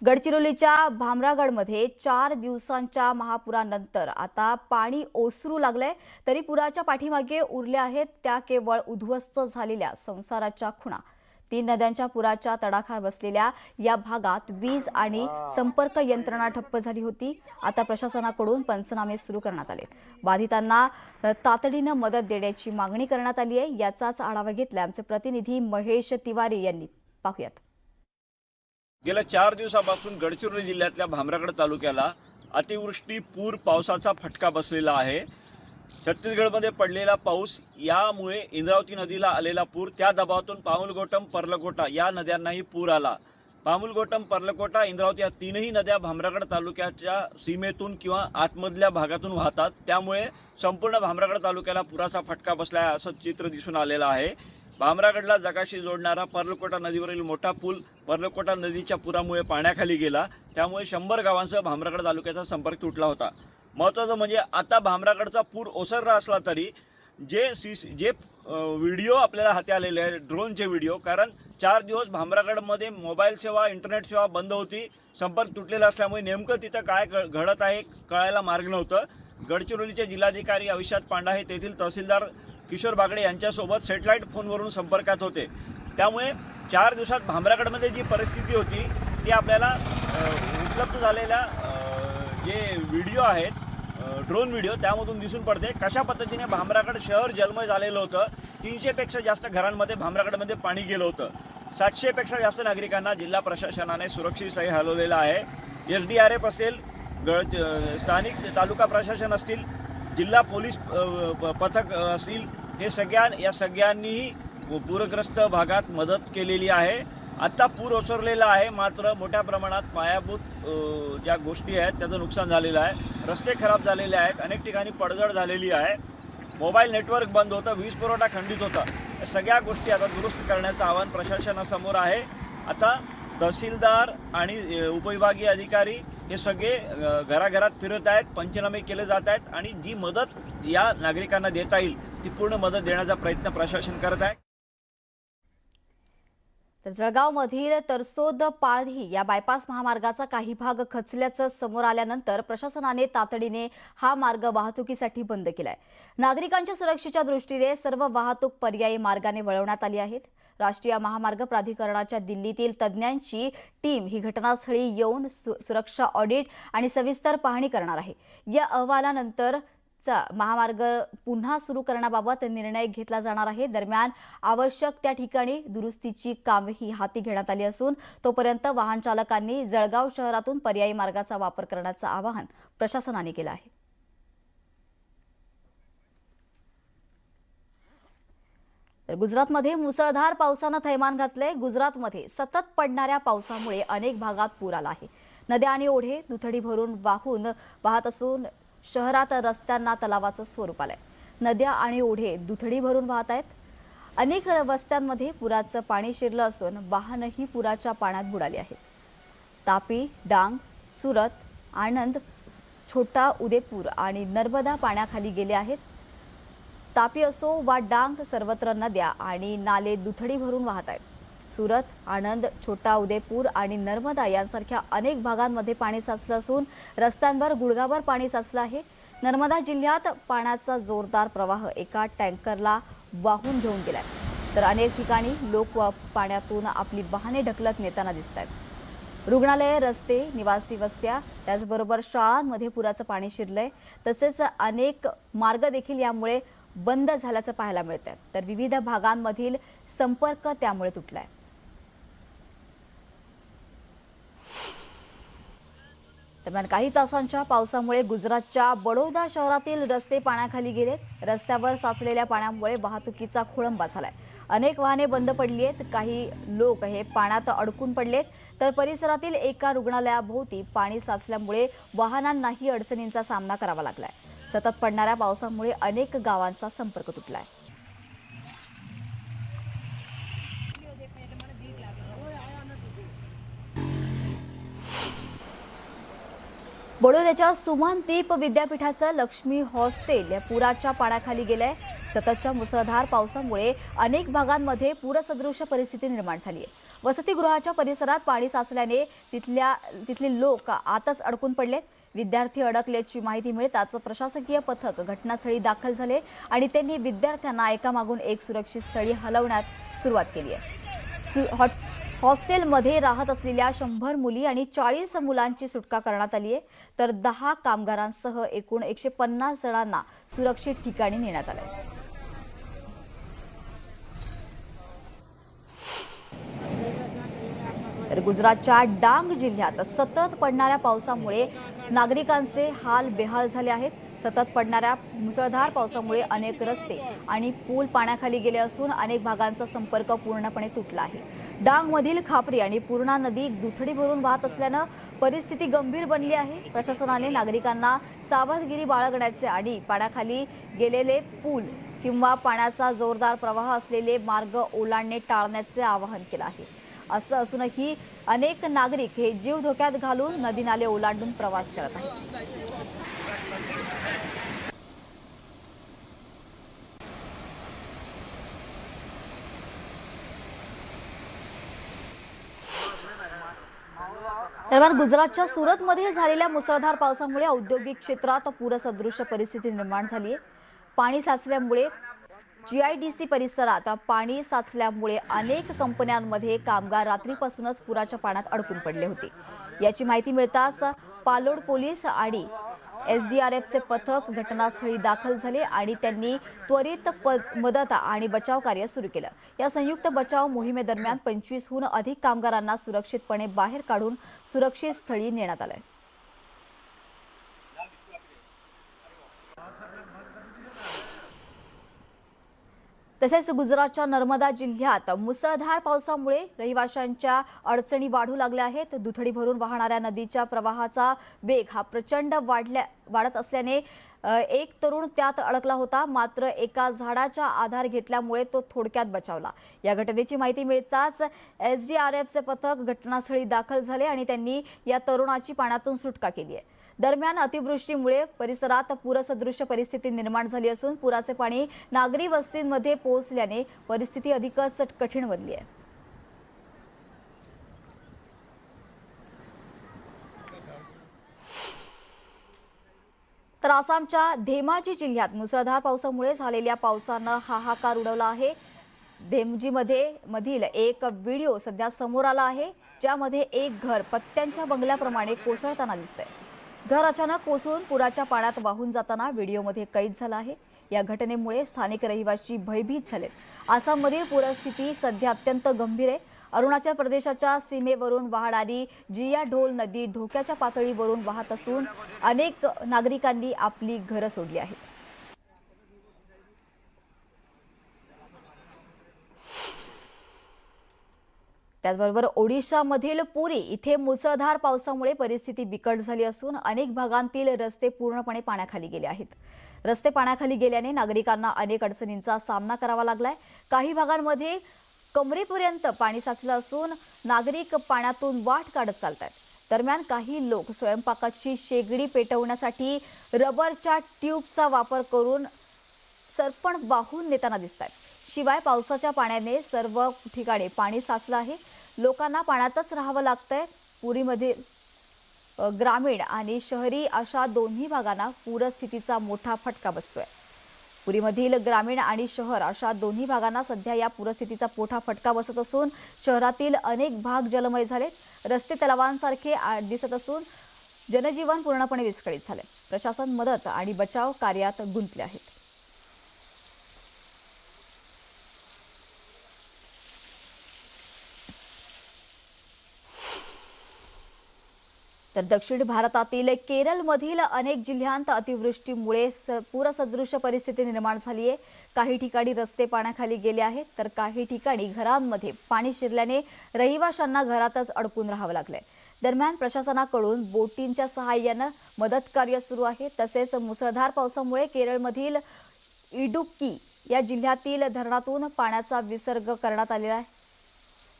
गडचिरोलीच्या भामरागडमध्ये 4 दिवसांच्या महापुरानंतर आता पाणी ओसरू लागलंय। तरी पुराच्या पाठीमागे उरल्या आहेत त्या केवळ उद्ध्वस्त झालेल्या संसाराच्या खुणा। 3 नद्यांच्या पुराच्या तडाखा बसलेल्या या भागात वीज आणि संपर्क यंत्रणा ठप्प झाली होती। आता प्रशासनाकडून पंचनामे सुरू करण्यात आले। बाधितांना तातडीने मदत देण्याची मागणी करण्यात आली आहे। याचाच आढावा घेतला आमचे प्रतिनिधी महेश तिवारी यांनी। पाहूयात। गेल्या 4 दिवसापासून गडचिरोली जिल्ह्यातल्या भामरागड तालुक्याला अतिवृष्टी पूर पावसाचा फटका बसलेला आहे। छत्तीसगडमध्ये पडलेला पाऊस यामुळे इंद्रावती नदीला आलेला पूर, त्या दबावातून पामुलगोटम पर्लकोटा या नद्यांनाही पूर आला। पामुलगोटम पर्लकोटा इंद्रावती या तीनही नद्या भामरागड तालुक्याच्या सीमेतून किंवा आतमधल्या भागातून वाहतात, त्यामुळे संपूर्ण भामरागड तालुक्याला पुराचा फटका बसला आहे असं चित्र दिसून आलेलं आहे। भामरागडला जगाशी जोडणारा पर्लकोटा नदीवरील मोठा पूल पर्लकोटा नदीच्या पुरामुळे पाण्याखाली गेला, त्यामुळे 100 गावांसह भामरागड तालुक्याचा संपर्क तुटला होता। महत्त्वाचं म्हणजे आता भामरागडचा पूर ओसरला असला तरी जे व्हिडिओ आपल्याला हाती आलेले आहेत, ड्रोनचे व्हिडिओ, कारण 4 दिवस भामरागडमध्ये मोबाईल सेवा, इंटरनेट सेवा बंद होती, संपर्क तुटलेला असल्यामुळे नेमकं तिथं काय घडत आहे कळायला मार्ग नव्हतं। गडचिरोलीचे जिल्हाधिकारी अविशात पांडा हे तेथील तहसीलदार किशोर बागडे यांच्यासोबत सॅटेलाइट फोनवरून संपर्कात होते, त्यामुळे 4 दिवसात भामरागडमध्ये जी परिस्थिती होती ती आपल्याला उपलब्ध झालेल्या जे व्हिडिओ आहेत, ड्रोन व्हिडिओ, त्यामधून दिसून पडते कशा पद्धतीने भामरागड शहर जलमय झालेलं होतं। 300 पेक्षा जास्त घरांमध्ये भामरागडमध्ये पाणी गेलं होतं। 700 पेक्षा जास्त नागरिकांना जिल्हा प्रशासनाने सुरक्षित स्थळी हलवलेलं आहे। SDRF असेल, स्थानिक तालुका प्रशासन असतील, जिल्हा पोलीस पथक असतील, हे सगळ्यांनीही पूरग्रस्त भागात मदत केलेली आहे। आता पूर ओसरलेला आहे, मात्र मोठ्या प्रमाणात पायाभूत ज्या गोष्टी आहेत त्याचं नुकसान झालेलं आहे। रस्ते खराब झालेले आहेत, अनेक ठिकाणी पडझड झालेली आहे, मोबाईल नेटवर्क बंद होतं, वीज पुरवठा खंडित होता। या सगळ्या गोष्टी आता दुरुस्त करण्याचं आव्हान प्रशासनासमोर आहे। आता तहसीलदार आणि उपविभागीय अधिकारी हे सगळे घराघरात फिरत आहेत, पंचनामे केले जात आहेत आणि जी मदत या नागरिकांना देता येईल ती पूर्ण मदत देण्याचा प्रयत्न प्रशासन करत आहे। तर जळगावमधील तरसोद पाळधी या बायपास महामार्गाचा काही भाग खचल्याचं समोर आल्यानंतर प्रशासनाने तातडीने हा मार्ग वाहतुकीसाठी बंद केलाय। नागरिकांच्या सुरक्षेच्या दृष्टीने सर्व वाहतूक पर्यायी मार्गाने वळवण्यात आली आहेत। राष्ट्रीय महामार्ग प्राधिकरणाच्या दिल्लीतील तज्ज्ञांची टीम ही घटनास्थळी येऊन सुरक्षा ऑडिट आणि सविस्तर पाहणी करणार आहे। या अहवालानंतर महामार्ग पुन्हा सुरू करण्याबाबत निर्णय घेतला जाणार आहे। दरम्यान आवश्यक त्या ठिकाणी दुरुस्तीची कामेही हाती घेण्यात आली असून तोपर्यंत वाहन चालकांनी जळगाव शहरातून पर्यायी मार्गाचा वापर करण्याचं आवाहन प्रशासनाने केलं आहे। तर गुजरातमध्ये मुसळधार पावसानं थैमान घातले। गुजरातमध्ये सतत पडणाऱ्या पावसामुळे अनेक भागात पूर आला आहे। नद्या आणि ओढे दुथडी भरून वाहत असून शहरात रस्त्यांना तलावाचं स्वरूप आलंय। नद्या आणि ओढे दुथडी भरून वाहत आहेत। अनेक वस्त्यांमध्ये पुराचं पाणी शिरलं असून वाहनही पुराच्या पाण्यात बुडाली आहेत। तापी, डांग, सुरत, आणंद, छोटा उदेपूर आणि नर्मदा पाण्याखाली गेले आहेत। तापी असो वा डांग, सर्वत्र नद्या आणि नाले दुथडी भरून वाहत आहेत। सुरत, आणंद, छोटा उदेपूर आणि नर्मदा यांसारख्या अनेक भागांमध्ये पाणी साचलं असून रस्त्यांवर गुडघाभर पाणी साचलं आहे। नर्मदा जिल्ह्यात पाण्याचा जोरदार प्रवाह एका टँकरला वाहून घेऊन गेलाय, तर अनेक ठिकाणी लोक पाण्यातून आपली वाहने ढकलत नेताना दिसत आहेत। रुग्णालये, रस्ते, निवासी वस्त्या, त्याचबरोबर शाळांमध्ये पुराचं पाणी शिरलंय, तसेच अनेक मार्ग देखील यामुळे बंद झाल्याचं पाहायला मिळतंय, तर विविध भागांमधील संपर्क त्यामुळे तुटलाय। दरम्यान काही तासांच्या पावसामुळे गुजरातच्या बडोदा शहरातील रस्ते पाण्याखाली गेलेत। रस्त्यावर साचलेल्या पाण्यामुळे वाहतुकीचा खोळंबा झालाय। अनेक वाहने बंद पडली आहेत, काही लोक हे पाण्यात अडकून पडलेत, तर परिसरातील एका रुग्णालयाभोवती पाणी साचल्यामुळे वाहनांनाही अडचणींचा सामना करावा लागलाय। सतत पडणाऱ्या पावसामुळे अनेक गावांचा संपर्क तुटलाय। बडोद्याच्या सुमनदीप विद्यापीठाचं लक्ष्मी हॉस्टेल या पुराच्या पाण्याखाली गेलंय। सततच्या मुसळधार पावसामुळे अनेक भागांमध्ये पूरसदृश परिस्थिती निर्माण झाली आहे। वसतिगृहाच्या परिसरात पाणी साचल्याने तिथले लोक आतच अडकून पडले. विद्यार्थी अडकल्याची माहिती मिळताच प्रशासकीय पथक घटनास्थळी दाखल झाले आणि त्यांनी विद्यार्थ्यांना एकामागून एक सुरक्षित स्थळी हलवण्यात सुरुवात केली आहे. हॉस्टेलमध्ये राहत असलेल्या 100 मुली आणि 40 मुलांची सुटका करण्यात आली आहे, तर 10 कामगारांसह एकूण 150 जणांना सुरक्षित ठिकाणी नेण्यात आलं आहे. तर गुजरातच्या डांग जिल्ह्यात सतत पडणाऱ्या पावसामुळे नागरिकांचे हाल बेहाल झाले आहेत. सतत पडणाऱ्या मुसळधार पावसामुळे अनेक रस्ते आणि पूल पाण्याखाली गेले असून अनेक भागांचा संपर्क पूर्णपणे तुटला आहे. डांगमधील खापरी आणि पूर्णा नदी दुथडी भरून वाहत असल्यानं परिस्थिती गंभीर बनली आहे. प्रशासनाने नागरिकांना सावधगिरी बाळगण्याचे आणि पाण्याखाली गेलेले पूल किंवा पाण्याचा जोरदार प्रवाह असलेले मार्ग ओलांडणे टाळण्याचे आवाहन केलं आहे. असं असूनही अनेक नागरिक हे जीव धोक्यात घालून नदी नाले ओलांडून प्रवास करत आहेत. दरम्यान गुजरातच्या सुरतमध्ये झालेल्या मुसळधार पावसामुळे औद्योगिक क्षेत्रात पूरसदृश परिस्थिती निर्माण झाली आहे. पाणी साचल्यामुळे GIDC परिसरात पाणी साचल्यामुळे अनेक कंपन्यांमध्ये कामगार रात्रीपासूनच पुराच्या पाण्यात अडकून पडले होते. याची माहिती मिळताच पालोड पोलीस आणि SDRFचे पथक घटनास्थळी दाखल झाले आणि त्यांनी त्वरित मदत आणि बचाव कार्य सुरू केलं. या संयुक्त बचाव मोहिमेदरम्यान 25हून अधिक कामगारांना सुरक्षितपणे बाहेर काढून सुरक्षित स्थळी नेण्यात आलं. तसेच गुजरातच्या नर्मदा जिल्ह्यात मुसळधार पावसामुळे रहिवाशांच्या अडचणी वाढू लागल्या आहेत. दुथडी भरून वाहणाऱ्या नदीच्या प्रवाहाचा वेग हा प्रचंड वाढत असल्याने एक तरुण त्यात अडकला होता, मात्र एका झाडाचा आधार घेतल्यामुळे तो थोडक्यात बचावला. या घटनेची माहिती मिळताच SDRFचे पथक घटनास्थळी दाखल झाले आणि त्यांनी या तरुणाची पाण्यातून सुटका केली आहे. दरम्यान अतिवृष्टीमुळे परिसरात पूरसदृश परिस्थिती निर्माण झाली असून पुराचे पाणी नागरी वस्तींमध्ये पोहोचल्याने परिस्थिती अधिकच कठीण बनली आहे. तर आसामच्या धेमाजी जिल्ह्यात मुसळधार पावसामुळे झालेल्या पावसानं हाहाकार उडवला आहे. मधील एक व्हिडिओ सध्या समोर आला आहे, ज्यामध्ये एक घर पत्त्यांच्या बंगल्याप्रमाणे कोसळताना दिसतंय. घर अचानक कोसळून पुराच्या पाण्यात वाहून जाताना व्हिडिओमध्ये कैद झाला आहे. या घटनेमुळे स्थानिक रहिवासी भयभीत झालेत. आसाममधील पूरस्थिती सध्या अत्यंत गंभीर आहे. अरुणाचल प्रदेशाच्या सीमेवरून वाहणारी जिया ढोल नदी धोक्याच्या पातळीवरून वाहत असून अनेक नागरिकांनी आपली घरं सोडली आहेत. त्याचबरोबर ओडिशामधील पुरी इथे मुसळधार पावसामुळे परिस्थिती बिकट झाली असून अनेक भागांतील रस्ते पूर्णपणे पाण्याखाली गेले आहेत. रस्ते पाण्याखाली गेल्याने नागरिकांना अनेक अडचणींचा सामना करावा लागलाय. काही भागांमध्ये कमरेपर्यंत पाणी साचलं असून नागरिक पाण्यातून वाट काढत चालतात. दरम्यान काही लोक स्वयंपाकाची शेगडी पेटवण्यासाठी रबरच्या ट्यूबचा वापर करून सरपण वाहून नेताना दिसतात. शिवाय पावसाच्या पाण्याने सर्व ठिकाणी पाणी साचलं आहे. लोकांना पाण्यातच राहावं लागतंय. पुरीमधील ग्रामीण आणि शहरी अशा दोन्ही भागांना पूरस्थितीचा मोठा फटका बसतोय. पुरीमधील ग्रामीण आणि शहर अशा दोन्ही भागांना सध्या या पूरस्थितीचा मोठा फटका बसत असून शहरातील अनेक भाग जलमय झालेत. रस्ते तलावांसारखे दिसत असून जनजीवन पूर्णपणे विस्कळीत झाले. प्रशासन मदत आणि बचाव कार्यात गुंतले आहेत. तर दक्षिण भारतातील केरळमधील अनेक जिल्ह्यांत अतिवृष्टीमुळे पूरसदृश परिस्थिती निर्माण झाली आहे. काही ठिकाणी रस्ते पाण्याखाली गेले आहेत, तर काही ठिकाणी घरांमध्ये पाणी शिरल्याने रहिवाशांना घरातच अडकून राहावं लागलंय. दरम्यान प्रशासनाकडून बोटींच्या सहाय्याने मदत कार्य सुरू आहे. तसेच मुसळधार पावसामुळे केरळमधील इडुक्की या जिल्ह्यातील धरणातून पाण्याचा विसर्ग करण्यात आलेला आहे.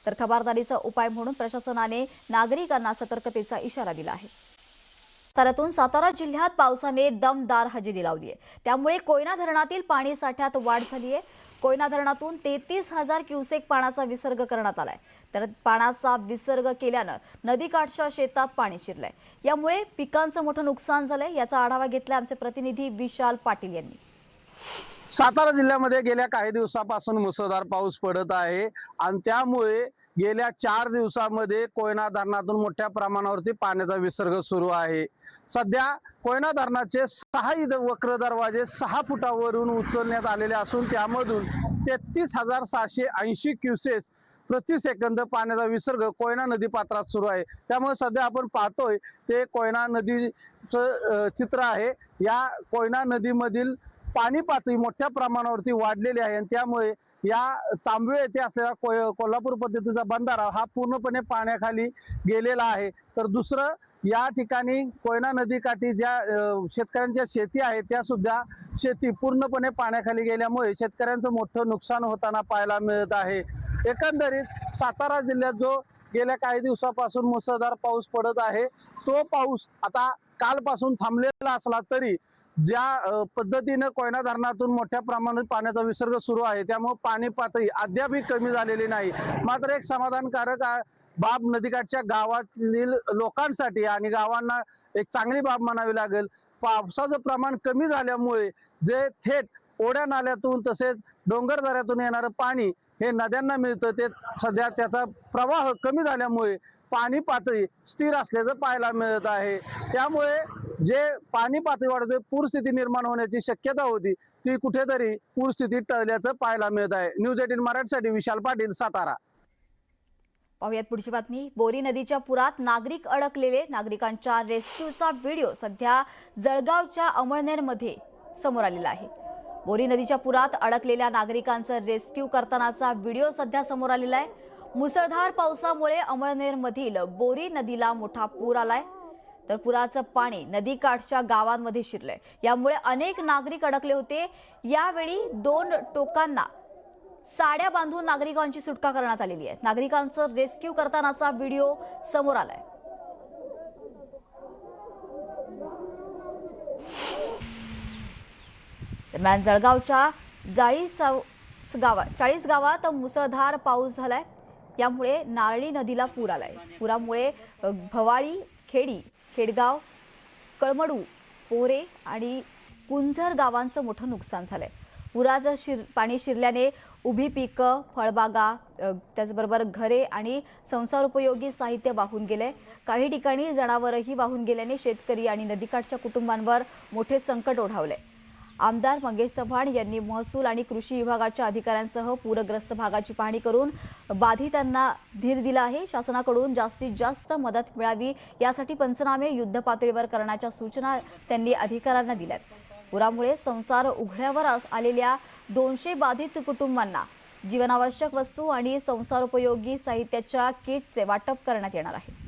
तर खबरदारीचा उपाय म्हणून प्रशासनाने नागरिकांना सतर्कतेचा इशारा दिला आहे. साताऱ्यातून सातारा जिल्ह्यात पावसाने दमदार हजेरी लावली आहे। त्यामुळे कोयना धरणातील पाणी साठ्यात वाढ झाली आहे। कोयना धरणातून 33,000 क्युसेक पाण्याचा विसर्ग करण्यात आलाय। तर पाण्याचा विसर्ग केल्यानं नदीकाठच्या शेतात पाणी शिरलंय। यामुळे पिकांचं मोठं नुकसान झालंय। याचा आढावा घेतला आमचे प्रतिनिधी विशाल पाटील यांनी। सातारा जिल्ह्यामध्ये गेल्या काही दिवसापासून मुसळधार पाऊस पडत आहे आणि त्यामुळे गेल्या 4 दिवसांमध्ये कोयना धरणातून मोठ्या प्रमाणावरती पाण्याचा विसर्ग सुरू आहे। सध्या कोयना धरणाचे 6 वक्र दरवाजे 6 फुटावरून उचलण्यात आलेले असून त्यामधून 33,780 क्युसेस प्रति सेकंद पाण्याचा विसर्ग कोयना नदी पात्रात सुरू आहे। त्यामुळे सध्या आपण पाहतोय ते कोयना नदीचं चित्र आहे। या कोयना नदीमधील पाणी पातळी मोठ्या प्रमाणावरती वाढलेली आहे आणि त्यामुळे या तांबवे येथे असलेला कोल्हापूर पद्धतीचा बंधारा हा पूर्णपणे पाण्याखाली गेलेला आहे। तर दुसरं या ठिकाणी कोयना नदीकाठी ज्या शेतकऱ्यांच्या शेती आहेत त्या सुद्धा शेती पूर्णपणे पाण्याखाली गेल्यामुळे शेतकऱ्यांचं मोठं नुकसान होताना पाहायला मिळत आहे। एकंदरीत सातारा जिल्ह्यात जो गेल्या काही दिवसापासून मुसळधार पाऊस पडत आहे तो पाऊस आता कालपासून थांबलेला असला तरी ज्या पद्धतीने कोयना धरणातून मोठ्या प्रमाणात पाण्याचा विसर्ग सुरू आहे त्यामुळे पाणी पातळी अद्यापही कमी झालेली नाही। मात्र एक समाधानकारक बाब नदीकाठच्या गावातील लोकांसाठी आणि गावांना एक चांगली बाब म्हणावी लागेल, पावसाचं प्रमाण कमी झाल्यामुळे जे थेट ओढ्या नाल्यातून तसेच डोंगरदऱ्यातून येणारं पाणी हे नद्यांना मिळतं ते सध्या त्याचा प्रवाह कमी झाल्यामुळे पाणी पातळी स्थिर असल्याचं पाहायला मिळत आहे। त्यामुळे जे पाणी पातळी वाढते पूरस्थिती निर्माण होण्याची शक्यता होती ती कुठेतरी पूरस्थिती टळल्याचं पाहायला मिळत आहे। न्यूज 18 मराठीसाठी विशाल पाटील, सातारा। पाहुयात पुढची बातमी। बोरी नदीच्या पुरात नागरिक अडकलेले, नागरिकांच्या रेस्क्यूचा व्हिडिओ सध्या जळगावच्या अमळनेरमध्ये समोर आलेला आहे। बोरी नदीच्या पुरात अडकलेल्या नागरिकांचं रेस्क्यू करतानाचा व्हिडिओ सध्या समोर आलेला आहे। मुसळधार पावसामुळे अमळनेरमधील बोरी नदीला मोठा पूर आलाय। तर पुराचं पाणी नदीकाठच्या गावांमध्ये शिरलंय। यामुळे अनेक नागरिक अडकले होते। यावेळी 2 टोकांना साड्या बांधून नागरिकांची सुटका करण्यात आलेली आहे। नागरिकांचं रेस्क्यू करतानाचा व्हिडिओ समोर आलाय। दरम्यान जळगावच्या 40 गावात मुसळधार पाऊस झालाय। यामुळे नारळी नदीला पूर आलाय। पुरामुळे भवाळी, खेडी, खेडगाव, कळमडू, पोरे आणि कुंझर गावांचं मोठं नुकसान झालंय। पुराचं पाणी शिरल्याने उभी पिकं, फळबागा, त्याचबरोबर घरे आणि संसारोपयोगी साहित्य वाहून गेले। काही ठिकाणी जनावरही वाहून गेल्याने शेतकरी आणि नदीकाठच्या कुटुंबांवर मोठे संकट ओढावले। आमदार मंगेश चव्हाण यांनी महसूल आणि कृषी विभागाच्या अधिकाऱ्यांसह पूरग्रस्त भागाची पाहणी करून बाधितांना धीर दिला आहे। शासनाकडून जास्तीत जास्त मदत मिळावी यासाठी पंचनामे युद्धपातळीवर करण्याच्या सूचना त्यांनी अधिकाऱ्यांना दिल्यात। पुरामुळे संसार उघड्यावर आलेल्या 200 बाधित कुटुंबांना जीवनावश्यक वस्तू आणि संसारोपयोगी साहित्याच्या किटचे वाटप करण्यात येणार आहे।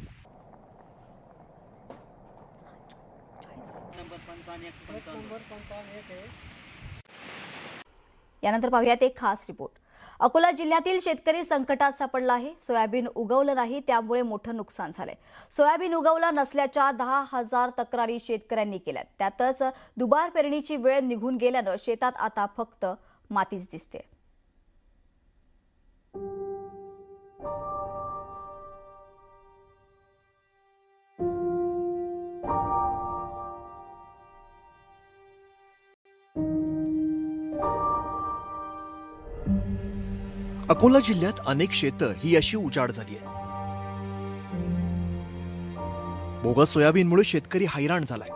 यानंतर पाहूयात एक खास रिपोर्ट। अकोला जिल्ह्यातील शेतकरी संकटात सापडला आहे। सोयाबीन उगवलं नाही त्यामुळे मोठं नुकसान झालंय। सोयाबीन उगवलं नसल्याच्या 10,000 तक्रारी शेतकऱ्यांनी केल्यात। त्यातच दुबार पेरणीची वेळ निघून गेल्यानं शेतात आता फक्त मातीच दिसते। अकोला जिल्ह्यात अनेक शेतं ही अशी उजाड झाली आहे। बोगस सोयाबीनमुळे शेतकरी हैराण झालाय।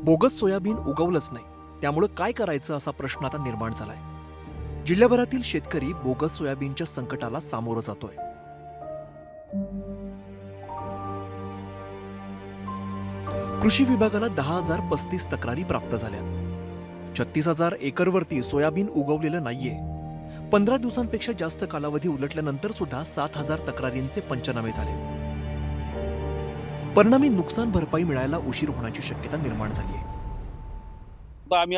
बोगस सोयाबीन उगवलंच नाही त्यामुळे काय करायचं असा प्रश्न आता निर्माण झालाय। जिल्ह्याभरातील शेतकरी बोगस सोयाबीनच्या संकटाला सामोरं जातोय। कृषी विभागाला 10,035 तक्रारी प्राप्त झाल्या। 36,000 एकरवरती सोयाबीन उगवलेलं नाहीये। 15 दिवसांपेक्षा जास्त कालावधी उलटल्यानंतर सुद्धा 7,000 तक्रारींचे पंचनामे झाले। परिणामी नुकसान भरपाई मिळायला उशीर होण्याची शक्यता निर्माण झाली आहे। आता आम्ही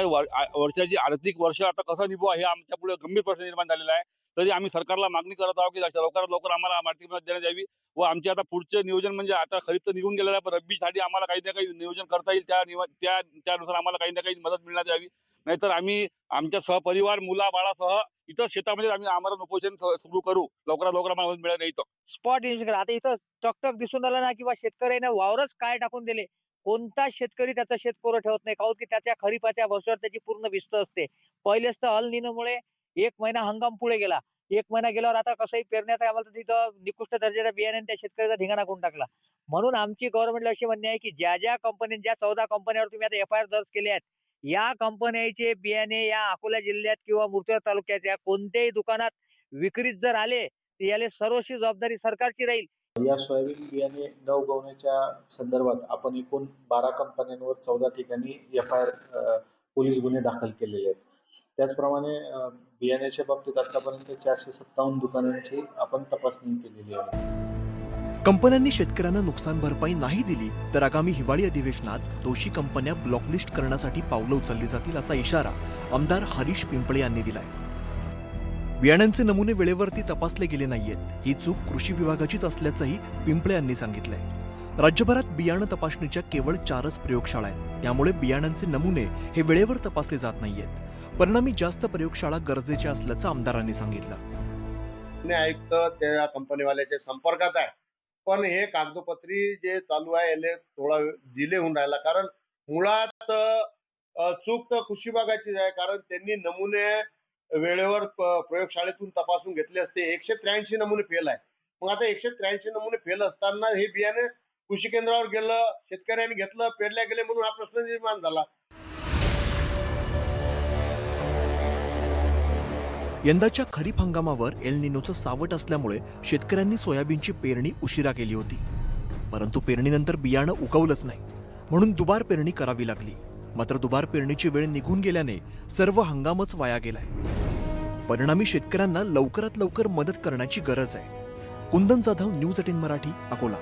वर्षाची आर्थिक वर्ष आता कसं निभू हे आमच्या पुढे गंभीर प्रश्न निर्माण झालेला आहे। तरी आम्ही सरकारला मागणी करत आहोत की लवकरात लवकर आम्हाला आर्थिक मदत देण्यात यावी व आमचे आता पुढचे नियोजन म्हणजे आता खरीप तर निघून गेलेलं आहे, पण रब्बीसाठी आम्हाला काही ना काही नियोजन करता येईल, त्यानुसार आम्हाला काही ना काही मदत मिळण्यात यावी. नाहीतर आम्ही आमच्या सहपरिवार मुलाबाळासह इतर शेतामध्ये आम्ही आमरण उपोषण सुरू करू. लवकरात लवकर आम्हाला मदत मिळाली नाही तर. स्पॉट इन्शुरन्स आता इथं टकटक दिसून आलं ना किंवा शेतकऱ्याने वावरच काय टाकून दिले. कोणता शेतकरी त्याचं शेत कोरं ठेवत नाही, काहून की त्याच्या खरीपाच्या वर्षावर त्याची पूर्ण भिस्त असते. पहिलेच तर अल निनोमुळे 1 महिना हंगाम पुढे गेला. 1 महिना गेल्यावर आता कसंही पेरण्याचा आम्हाला तर तिथं निकृष्ट दर्जाच्या बियाण्याने त्या शेतकऱ्याचा धिंगाणा करून टाकला. म्हणून आमची गव्हर्नमेंटला अशी म्हणणे आहे की ज्या कंपन्यांनी ज्या 14 कंपन्यांवर तुम्ही आता FIR दर्ज केले आहेत, या कंपन्यांचे बियाणे या अकोला जिल्ह्यात किंवा मुर्तेड तालुक्याच्या कोणत्याही दुकानात विक्रीत जर आले तर याला सर्वस्वी जबाबदारी सरकारची राहील. या सोयाबीन बियाणे न उगवण्याच्या संदर्भात आपण एकूण 12 कंपन्यांवर 14 ठिकाणी FIR पोलीस गुन्हे दाखल केलेले आहेत. त्याचप्रमाणे बियाण्याच्या बाबतीत आतापर्यंत 457 दुकानांची आपण तपासणी केलेली आहे. कंपन्यांनी शेतकऱ्यांना नुकसान भरपाई नाही दिली तर आगामी हिवाळी अधिवेशनात दोषी कंपन्या ब्लॉकलिस्ट करण्यासाठी पावलं उचलली जातील असा इशारा आमदार हरीश पिंपळे यांनी दिलाय. बियाण्यांचे नमुने वेळेवरती तपासले गेले नाहीयेत ही चूक कृषी विभागाचीच असल्याचंही पिंपळे यांनी सांगितलंय. राज्यभरात बियाणं तपासणीच्या केवळ 4च प्रयोगशाळा आहेत, त्यामुळे बियाणांचे नमुने हे वेळेवर तपासले जात नाहीयेत. परिणामी जास्त प्रयोगशाळा गरजेच्या असल्याचं आमदारांनी सांगितलं. आयुक्त त्या कंपनीवाल्याच्या संपर्कात आहे, पण हे कागदोपत्री जे चालू आहे याला थोडा डिले होऊन राहिला. कारण मुळात चूक तर कृषी विभागाचीच आहे, कारण त्यांनी नमुने वेळेवर प्रयोगशाळेतून तपासून घेतले असते. 183 नमुने फेल आहे. मग आता 183 नमुने फेल असताना हे बियाणे कृषी केंद्रावर गेलं, शेतकऱ्यांनी घेतलं, पेरल्या गेले, म्हणून हा प्रश्न निर्माण झाला. यंदाच्या खरीप हंगामावर एल निनोचं सावट असल्यामुळे शेतकऱ्यांनी सोयाबीनची पेरणी उशिरा केली होती, परंतु पेरणीनंतर बियाणं उगवलंच नाही, म्हणून दुबार पेरणी करावी लागली. मात्र दुबार पेरणीची वेळ निघून गेल्याने सर्व हंगामच वाया गेलाय. परिणामी शेतकऱ्यांना लवकरात लवकर मदत करण्याची गरज आहे. कुंदन जाधव, न्यूज 18 मराठी, अकोला.